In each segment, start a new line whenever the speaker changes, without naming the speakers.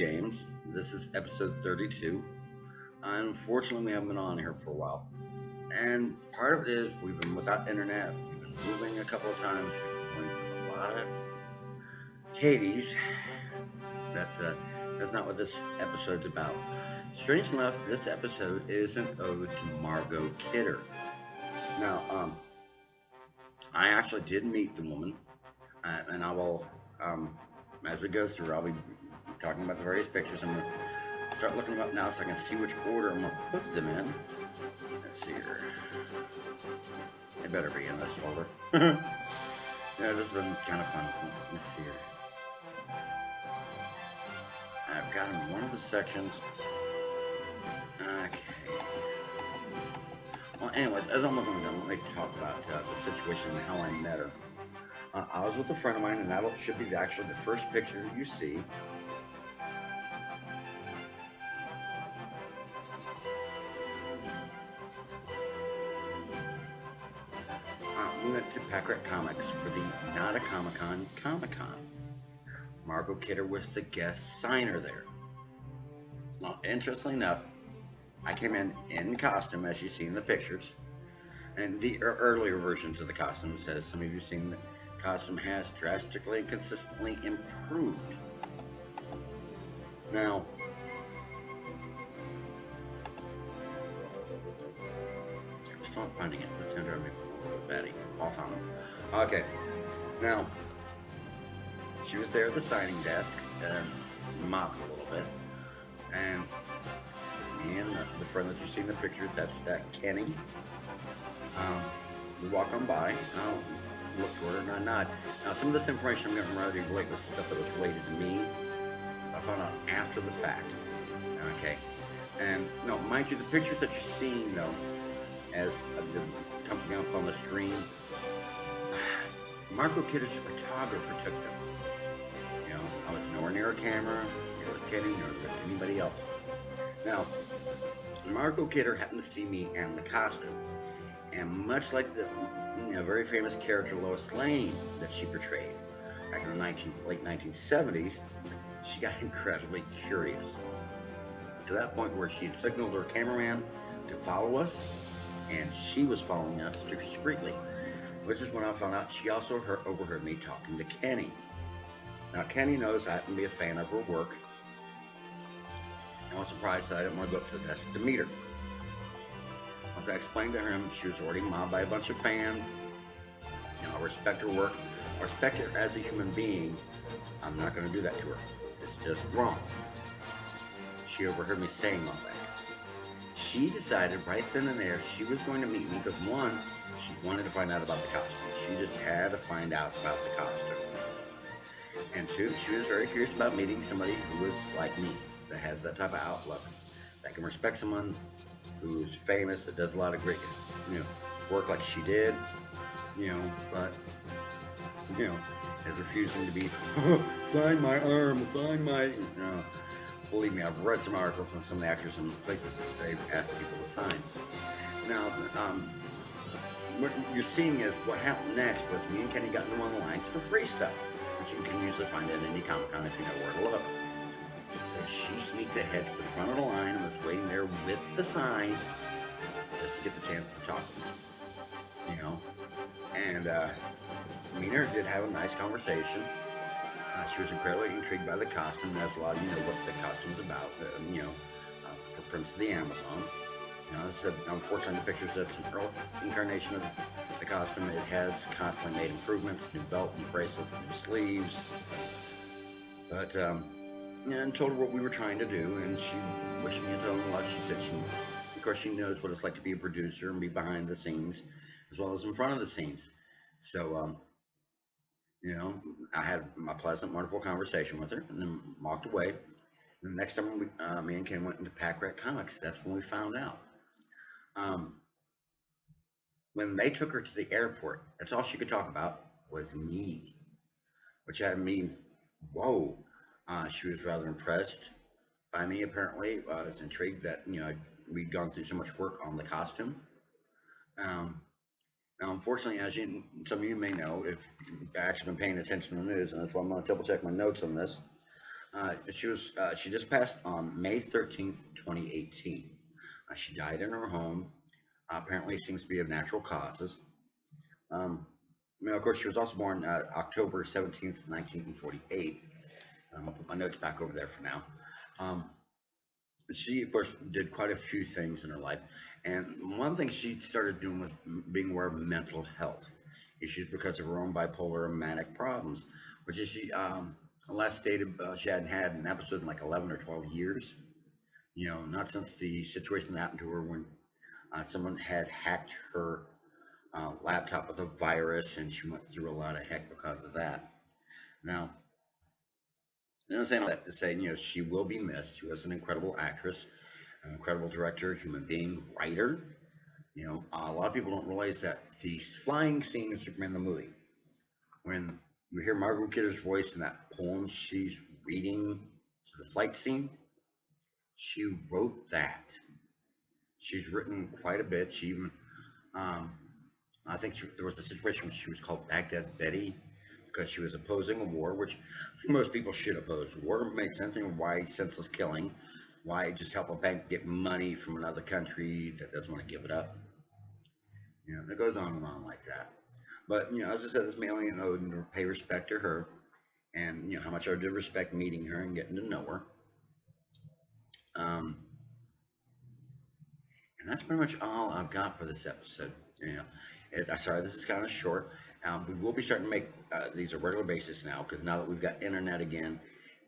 James. This is episode 32. Unfortunately, we haven't been on here for a while. And part of it is we've been without internet. We've been moving a couple of times. We've wasted a lot of Hades. But that's not what this episode's about. Strange enough, this episode is an ode to Margot Kidder. Now, I actually did meet the woman, and I will, as we go through, I'll be talking about the various pictures. I'm going to start looking them up now so I can see which order I'm going to put them in. Let's see here. They better be in this order. Yeah, this has been kind of fun. Let's see here. I've got them in one of the sections. Okay. Well, anyways, as I'm looking at them, let me talk about the situation and how I met her. I was with a friend of mine, and that should be actually the first picture you see. We went to Packrat Comics for the Not a Comic-Con Comic-Con. Margot Kidder was the guest signer there. Well, interestingly enough, I came in costume, as you see in the pictures, and the earlier versions of the costume, as some of you have seen, the costume has drastically and consistently improved. Now, I'm still not finding it. Let's enter me Betty. Off on them. Okay. Now, she was there at the signing desk, mopped a little bit, and me and the friend that you see in the pictures, that's Kenny. We walk on by. Look for her and I nod. Now, some of this information I'm going to already relate with stuff that was related to me. I found out after the fact. Okay. And no, mind you, the pictures that you're seeing though, as they're coming up on the screen, Margot Kidder's photographer took them. You know, I was nowhere near a camera, neither was Kenny, nor was anybody else. Now, Margot Kidder happened to see me and the costume, and much like the very famous character Lois Lane that she portrayed back in the late 1970s, she got incredibly curious to that point where she had signaled her cameraman to follow us, and she was following us discreetly, which is when I found out she also overheard me talking to Kenny. Now, Kenny knows I happen to be a fan of her work. I was surprised that I didn't want to go up to the desk to meet her. Once I explained to him she was already mobbed by a bunch of fans, I respect her work, I respect her as a human being, I'm not going to do that to her. It's just wrong. She overheard me saying all that. She decided right then and there she was going to meet me because, one, she wanted to find out about the costume. She just had to find out about the costume. And two, she was very curious about meeting somebody who was like me, that has that type of outlook, that can respect someone who's famous, that does a lot of great, work like she did, but, is refusing to be, sign my arm, sign my, believe me, I've read some articles from some of the actors and places that they've asked people to sign. Now, what you're seeing is what happened next was me and Kenny got into one of the lines for free stuff, which you can usually find at any Comic-Con if you know where to look. So she sneaked ahead to the front of the line and was waiting there with the sign just to get the chance to talk to me, And me and her did have a nice conversation. She was incredibly intrigued by the costume, as a lot of you know what the costume's about, for Prince of the Amazons. Unfortunately, the pictures, that's an early incarnation of the costume. It has constantly made improvements, new belt, new bracelets, new sleeves. But, and told her what we were trying to do, and she wished me a lot. She said of course, she knows what it's like to be a producer and be behind the scenes as well as in front of the scenes. So, I had my pleasant, wonderful conversation with her, and then walked away. And the next time me and Ken went into Packrat Comics, that's when we found out. When they took her to the airport, that's all she could talk about was me, which had me, whoa. She was rather impressed by me, apparently. I was intrigued that, we'd gone through so much work on the costume. Now, unfortunately, as some of you may know, if you've actually been paying attention to the news, and that's why I'm going to double check my notes on this, She just passed on May 13th, 2018. She died in her home. Apparently, it seems to be of natural causes. Of course, she was also born October 17th, 1948. I'll put my notes back over there for now. Um, she, of course, did quite a few things in her life. And one thing she started doing was being aware of mental health issues because of her own bipolar and manic problems, which is she last stated she hadn't had an episode in like 11 or 12 years. Not since the situation that happened to her when someone had hacked her laptop with a virus, and she went through a lot of heck because of that. Now, I'm saying all that to say, she will be missed. She was an incredible actress, an incredible director, human being, writer. A lot of people don't realize that the flying scene of Superman the movie, when you hear Margot Kidder's voice in that poem she's reading to the flight scene, she wrote that. She's written quite a bit. She even, I think there was a situation where she was called Baghdad Betty because she was opposing a war, which most people should oppose. War makes sense. Why senseless killing? Why just help a bank get money from another country that doesn't want to give it up? It goes on and on like that. But, as I said, this mailing an ode and pay respect to her, and, how much I did respect meeting her and getting to know her. And that's pretty much all I've got for this episode. Sorry, this is kind of short. We will be starting to make these a regular basis now, because now that we've got internet again,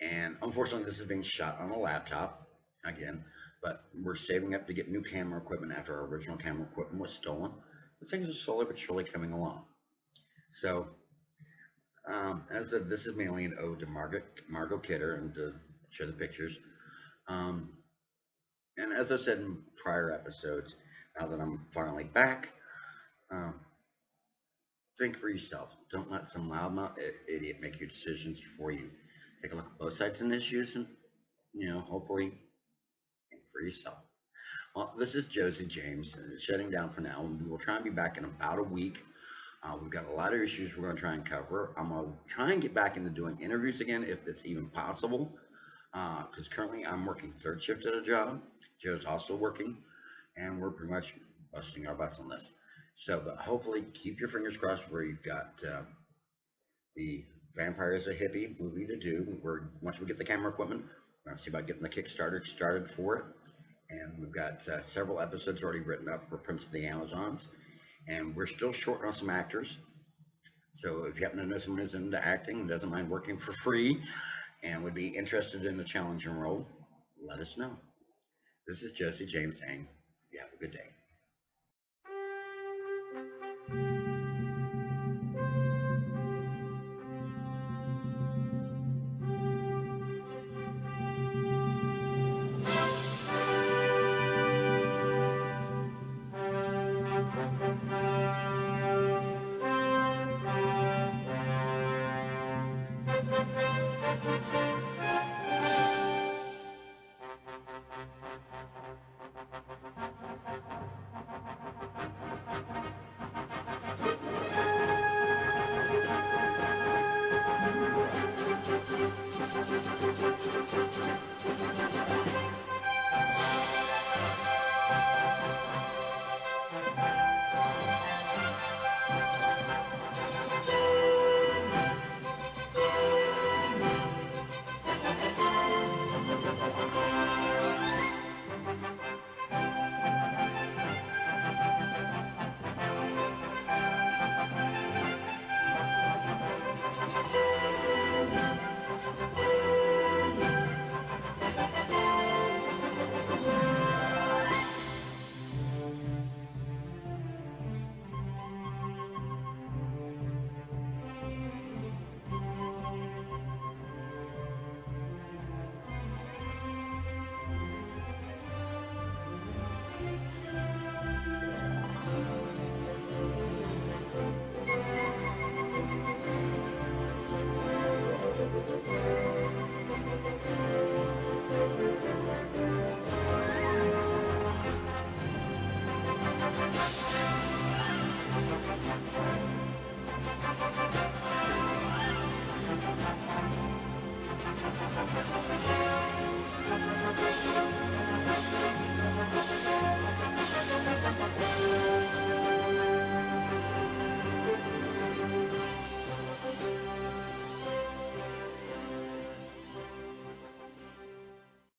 and unfortunately this is being shot on a laptop again, but we're saving up to get new camera equipment after our original camera equipment was stolen. The things are slowly but surely coming along. So, as I said, this is mainly an ode to Margot Kidder, and to show the pictures. And as I said in prior episodes, now that I'm finally back, think for yourself. Don't let some loudmouth idiot make your decisions for you. Take a look at both sides of the issues, and hopefully think for yourself. Well, this is Josie James, shutting down for now, and we will try and be back in about a week. We've got a lot of issues we're going to try and cover. I'm going to try and get back into doing interviews again if it's even possible, because currently I'm working third shift at a job. Joe's also working, and we're pretty much busting our butts on this. So, but hopefully keep your fingers crossed where you've got the Vampire is a Hippie movie to do. Once we get the camera equipment, we're going to see about getting the Kickstarter started for it. And we've got several episodes already written up for Prince of the Amazons. And we're still short on some actors. So if you happen to know someone who's into acting and doesn't mind working for free and would be interested in the challenging role, let us know. This is Josie James saying, you have a good day.